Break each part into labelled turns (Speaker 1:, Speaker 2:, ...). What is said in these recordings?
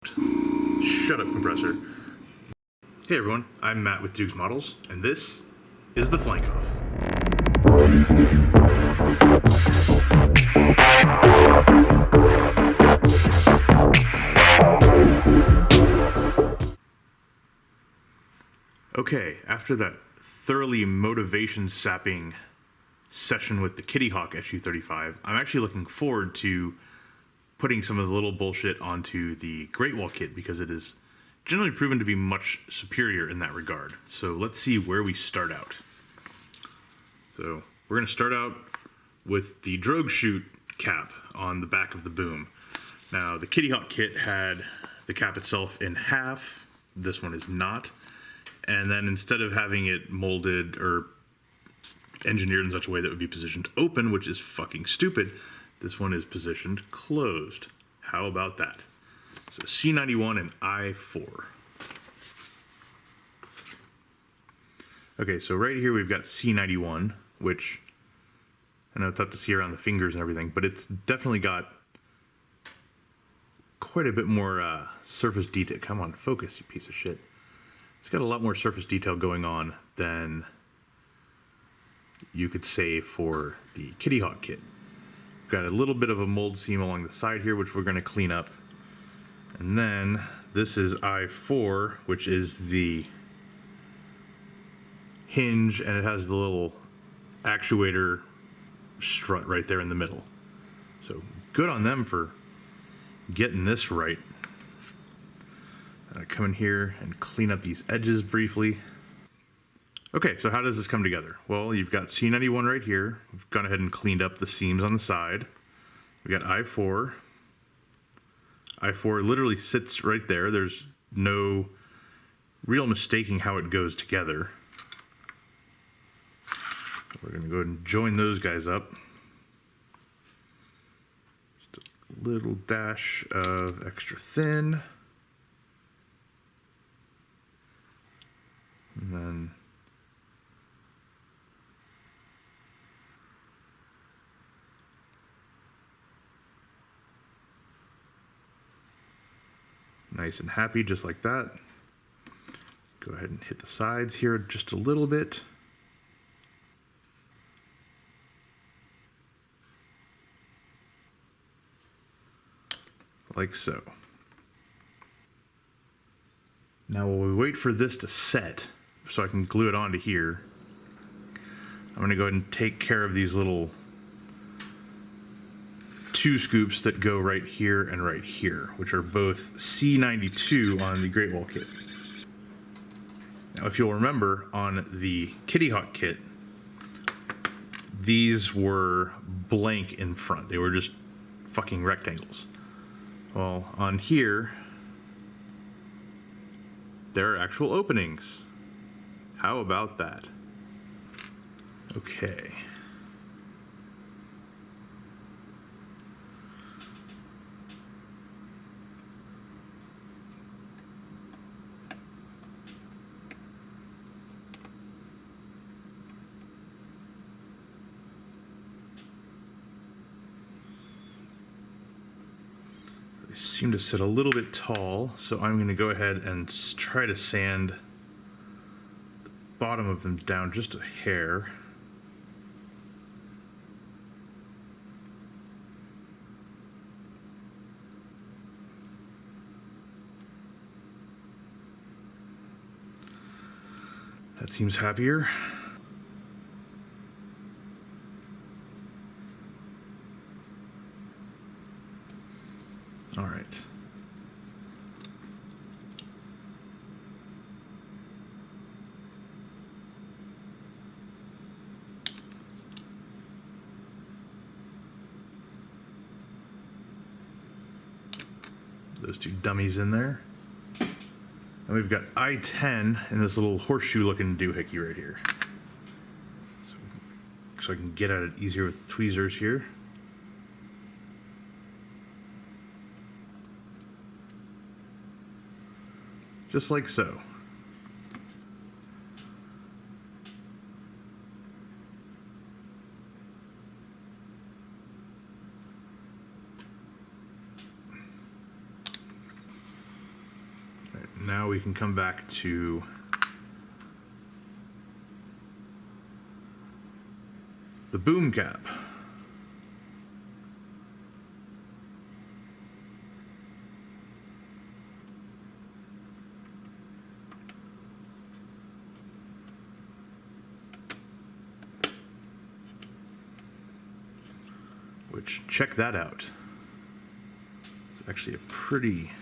Speaker 1: Shut up, compressor. Hey everyone, I'm Matt with Doogs Models, and this is the Flankoff. Okay, after that thoroughly motivation-sapping session with the Kitty Hawk Su-35, I'm actually looking forward to putting some of the little bullshit onto the Great Wall kit because it is generally proven to be much superior in that regard. So let's see where we start out. So we're going to start out with the Drogue Chute Cap on the back of the boom. Now the Kitty Hawk kit had the cap itself in half. This one is not. And then instead of having it molded or engineered in such a way that would be positioned open, which is fucking stupid, this one is positioned closed. How about that? So C91 and I4. Okay, so right here we've got C91, which I know it's tough to see around the fingers and everything, but it's definitely got quite a bit more surface detail. Come on, focus, you piece of shit. It's got a lot more surface detail going on than you could say for the Kitty Hawk kit. Got a little bit of a mold seam along the side here, which we're going to clean up. And then this is I4, which is the hinge, and it has the little actuator strut right there in the middle. So good on them for getting this right. Come in here and clean up these edges briefly. Okay, so how does this come together? Well, you've got C91 right here. We've gone ahead and cleaned up the seams on the side. We got I4. I4 literally sits right there. There's no real mistaking how it goes together. We're going to go ahead and join those guys up. Just a little dash of extra thin. And then nice and happy, just like that. Go ahead and hit the sides here just a little bit. Like so. Now while we wait for this to set, so I can glue it onto here, I'm going to go ahead and take care of these little 2 scoops that go right here and right here, which are both C92 on the Great Wall kit. Now, if you'll remember, on the Kitty Hawk kit, these were blank in front. They were just fucking rectangles. Well, on here, there are actual openings. How about that? Okay. They seem to sit a little bit tall, so I'm going to go ahead and try to sand the bottom of them down just a hair. That seems happier. All right. Those 2 dummies in there. And we've got I-10 in this little horseshoe looking doohickey right here. So I can get at it easier with the tweezers here. Just like so. now we can come back to the boom cap. Which, check that out. It's actually a pretty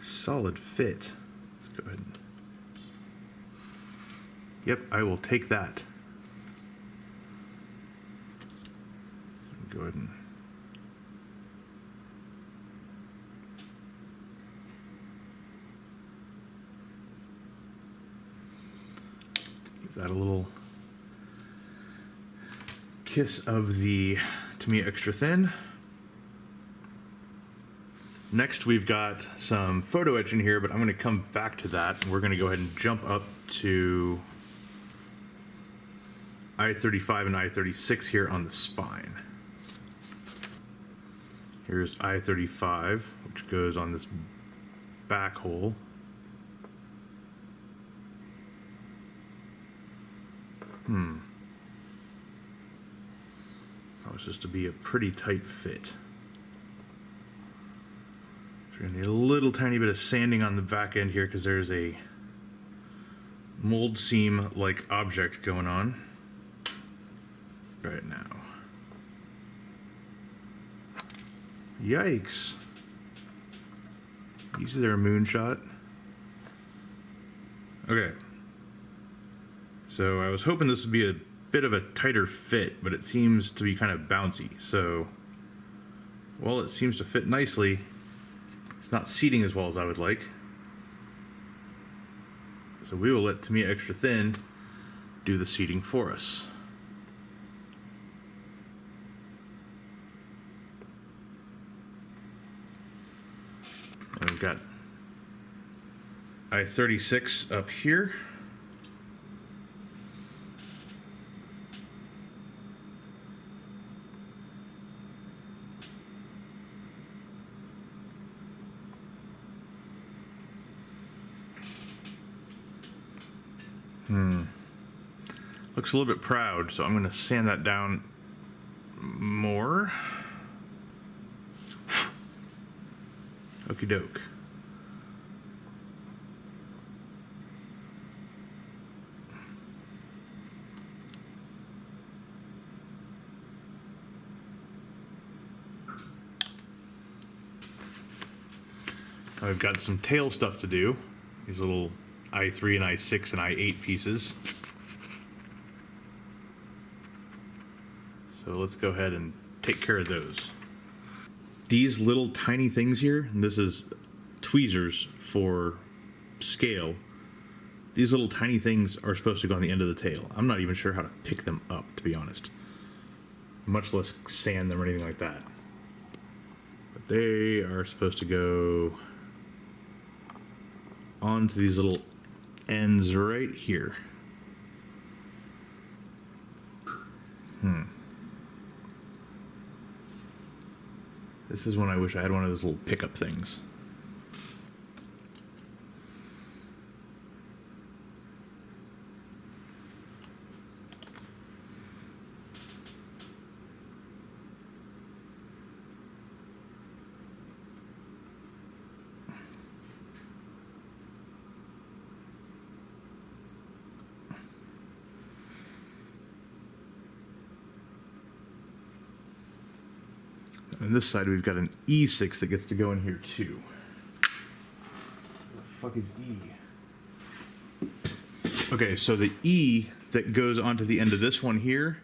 Speaker 1: solid fit. Let's go ahead and... Yep, I will take that. Go ahead and... give that a little kiss of the Tamiya Extra Thin. Next, we've got some photo etch in here, but I'm going to come back to that. We're going to go ahead and jump up to I-35 and I-36 here on the spine. Here's I-35, which goes on this back hole. That was just to be a pretty tight fit. So we're gonna need a little tiny bit of sanding on the back end here because there's a mold seam-like object going on right now. Yikes. These are their moonshot. Okay. So I was hoping this would be a bit of a tighter fit, but it seems to be kind of bouncy. So, well, it seems to fit nicely. It's not seating as well as I would like. So we will let Tamiya Extra Thin do the seating for us. And we've got I-36 up here. Looks a little bit proud, so I'm going to sand that down more. Okie doke. I've got some tail stuff to do. These little I3 and I6 and I8 pieces. So let's go ahead and take care of those. These little tiny things here, and this is tweezers for scale. These little tiny things are supposed to go on the end of the tail. I'm not even sure how to pick them up, to be honest. Much less sand them or anything like that. But they are supposed to go onto these little ends right here. This is when I wish I had one of those little pickup things. On this side, we've got an E6 that gets to go in here too. What the fuck is E? Okay, so the E that goes onto the end of this one here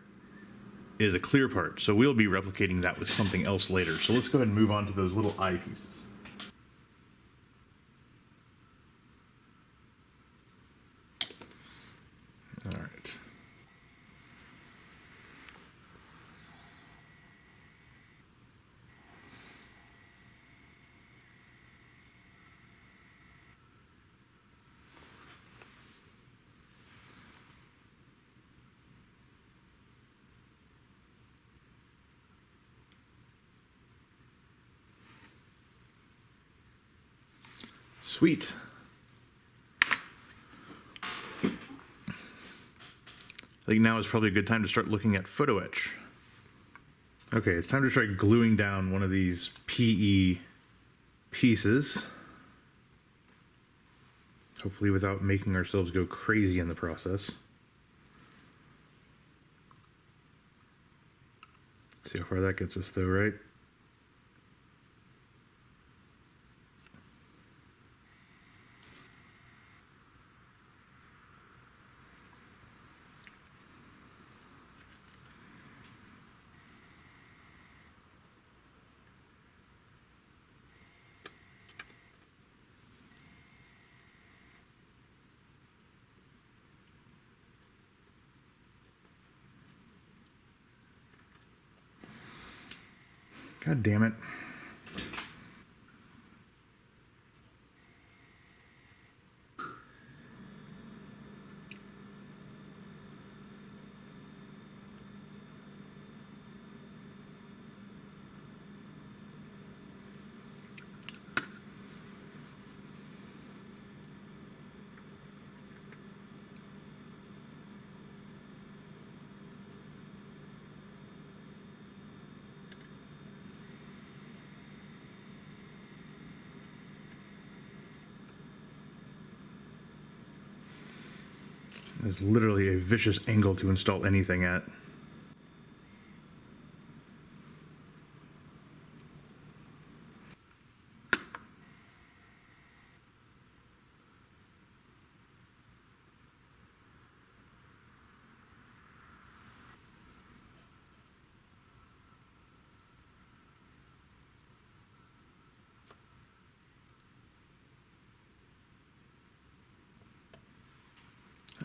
Speaker 1: is a clear part. So we'll be replicating that with something else later. So let's go ahead and move on to those little eye pieces. All right. Sweet. I think now is probably a good time to start looking at photo etch. Okay, it's time to try gluing down one of these PE pieces. Hopefully without making ourselves go crazy in the process. See how far that gets us though, right? God damn it. There's literally a vicious angle to install anything at.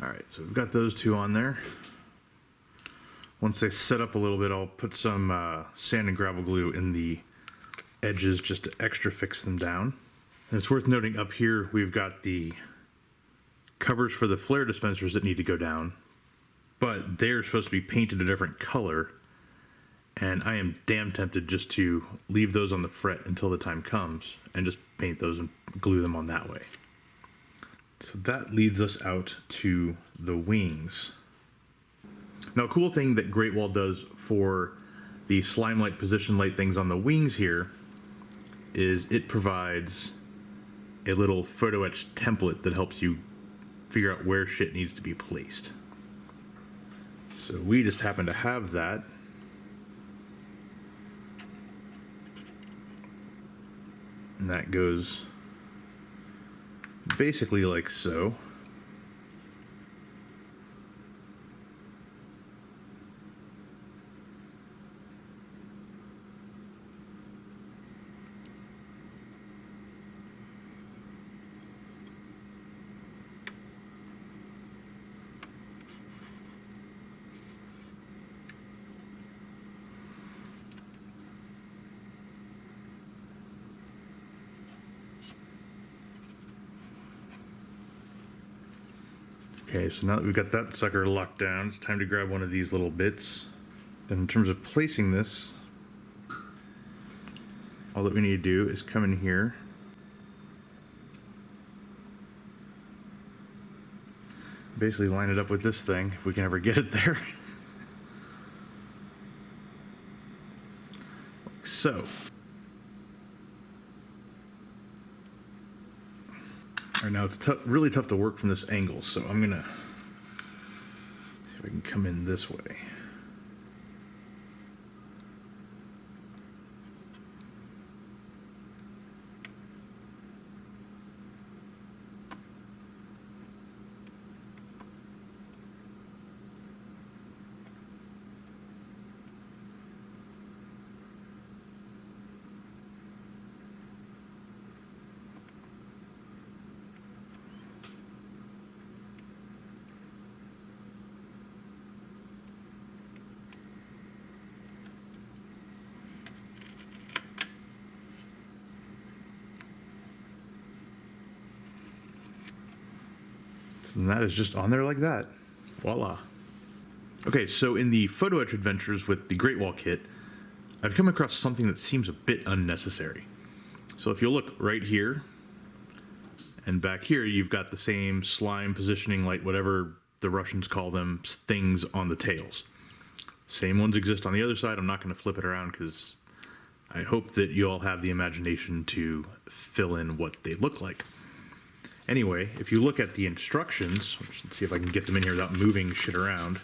Speaker 1: All right, so we've got those two on there. Once they set up a little bit, I'll put some sand and gravel glue in the edges just to extra fix them down. And it's worth noting up here, we've got the covers for the flare dispensers that need to go down, but they're supposed to be painted a different color. And I am damn tempted just to leave those on the fret until the time comes and just paint those and glue them on that way. So that leads us out to the wings. Now, a cool thing that Great Wall does for the slime light, position light things on the wings here is it provides a little photo etch template that helps you figure out where shit needs to be placed. So we just happen to have that. And that goes basically like so. Okay, so now that we've got that sucker locked down, it's time to grab one of these little bits. Then in terms of placing this, all that we need to do is come in here, basically line it up with this thing, if we can ever get it there. Like so. All right, now it's really tough to work from this angle, so I'm gonna see if I can come in this way. And that is just on there like that. Voila. Okay, so in the photo etch adventures with the Great Wall kit, I've come across something that seems a bit unnecessary. So if you'll look right here, And back here, you've got the same slime positioning light, whatever the Russians call them, things on the tails. Same ones exist on the other side. I'm not going to flip it around because I hope that you all have the imagination to fill in what they look like. Anyway, if you look at the instructions, let's see if I can get them in here without moving shit around.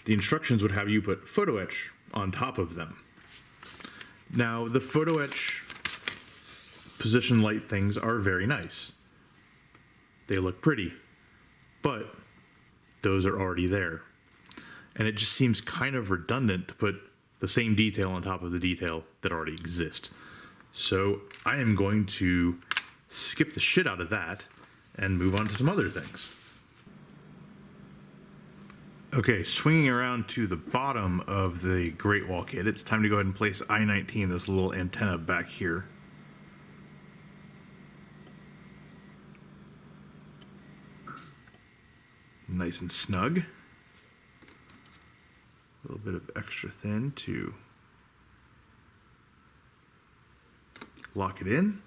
Speaker 1: The instructions would have you put photo etch on top of them. Now, the photo etch position light things are very nice. They look pretty, but those are already there. And it just seems kind of redundant to put the same detail on top of the detail that already exists. So I am going to skip the shit out of that and move on to some other things. Okay, swinging around to the bottom of the Great Wall kit, it's time to go ahead and place I-19, this little antenna back here. Nice and snug. A little bit of extra thin to lock it in.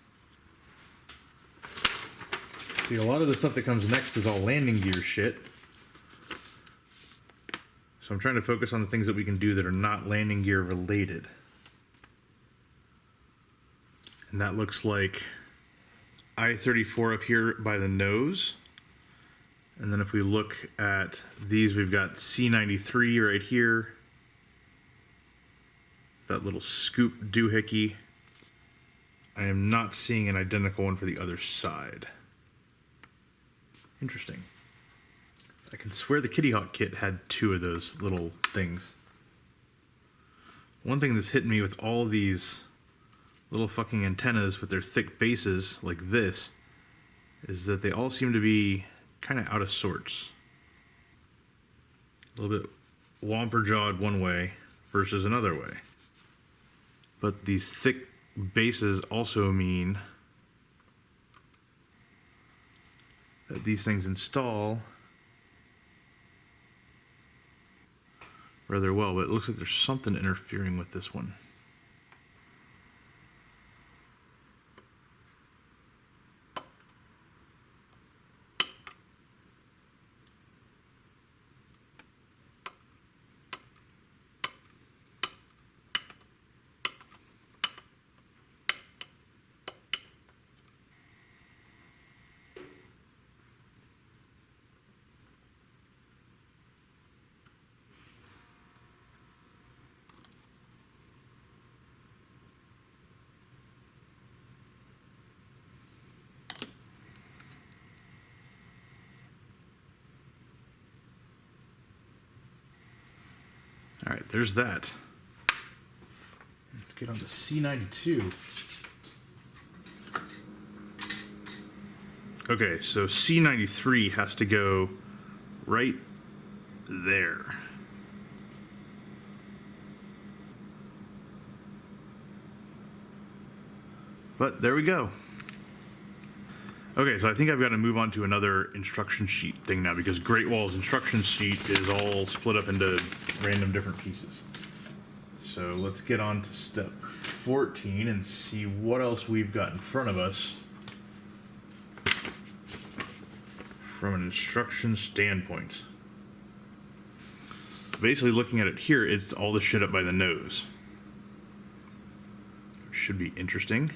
Speaker 1: See, a lot of the stuff that comes next is all landing gear shit. So I'm trying to focus on the things that we can do that are not landing gear related. And that looks like I-34 up here by the nose. And then if we look at these, we've got C-93 right here. That little scoop doohickey. I am not seeing an identical one for the other side. Interesting. I can swear the Kitty Hawk kit had two of those little things. One thing that's hitting me with all these little fucking antennas with their thick bases like this is that they all seem to be kind of out of sorts. A little bit womper-jawed one way versus another way. But these thick bases also mean that these things install rather well, but it looks like there's something interfering with this one. All right, there's that. Let's get on to C-92. Okay, so C-93 has to go right there. But there we go. Okay, so I think I've got to move on to another instruction sheet thing now because Great Wall's instruction sheet is all split up into random different pieces. So let's get on to step 14 and see what else we've got in front of us from an instruction standpoint. Basically looking at it here, it's all the shit up by the nose. Which should be interesting.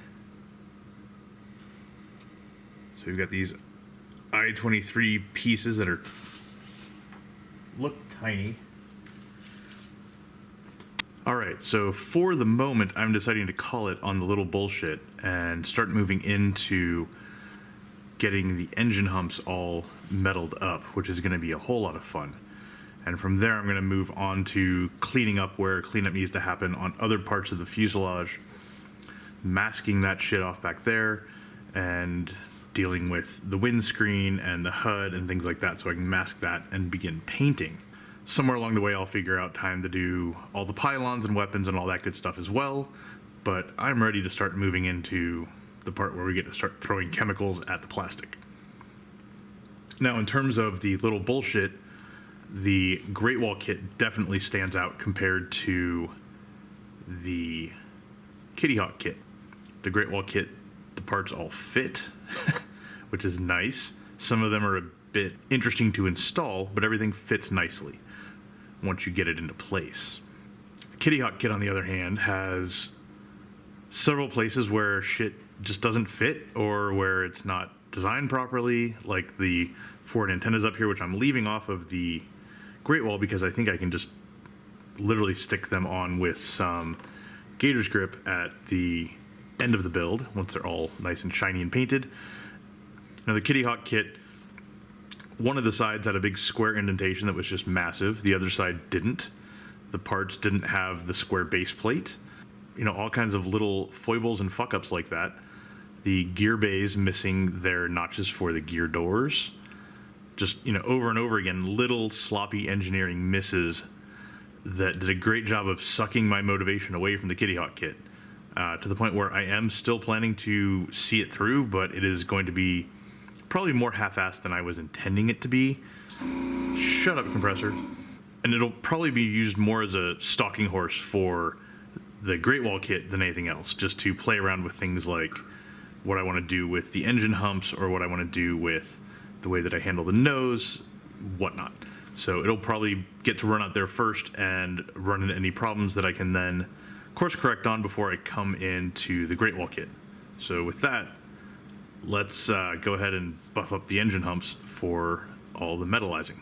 Speaker 1: So we've got these I-23 pieces that look tiny. All right, so for the moment, I'm deciding to call it on the little bullshit and start moving into getting the engine humps all metaled up, which is going to be a whole lot of fun. And from there, I'm going to move on to cleaning up where cleanup needs to happen on other parts of the fuselage, masking that shit off back there, and dealing with the windscreen and the HUD and things like that so I can mask that and begin painting. Somewhere along the way I'll figure out time to do all the pylons and weapons and all that good stuff as well, but I'm ready to start moving into the part where we get to start throwing chemicals at the plastic. Now in terms of the little bullshit, the Great Wall kit definitely stands out compared to the Kitty Hawk kit. The Great Wall kit the parts all fit, which is nice. Some of them are a bit interesting to install, but everything fits nicely once you get it into place. The Kitty Hawk kit, on the other hand, has several places where shit just doesn't fit or where it's not designed properly, like the forward antennas up here, which I'm leaving off of the Great Wall because I think I can just literally stick them on with some gator's grip at the end of the build once they're all nice and shiny and painted. Now the Kitty Hawk kit, one of the sides had a big square indentation that was just massive. The other side didn't. The parts didn't have the square base plate. You know, all kinds of little foibles and fuck-ups like that. The gear bays missing their notches for the gear doors. Just, you know, over and over again, little sloppy engineering misses that did a great job of sucking my motivation away from the Kitty Hawk kit. To the point where I am still planning to see it through, but it is going to be probably more half-assed than I was intending it to be. Shut up, compressor. And it'll probably be used more as a stalking horse for the Great Wall kit than anything else, just to play around with things like what I want to do with the engine humps or what I want to do with the way that I handle the nose, whatnot. So it'll probably get to run out there first and run into any problems that I can then course correct on before I come into the Great Wall kit. So with that, let's go ahead and buff up the engine humps for all the metallizing.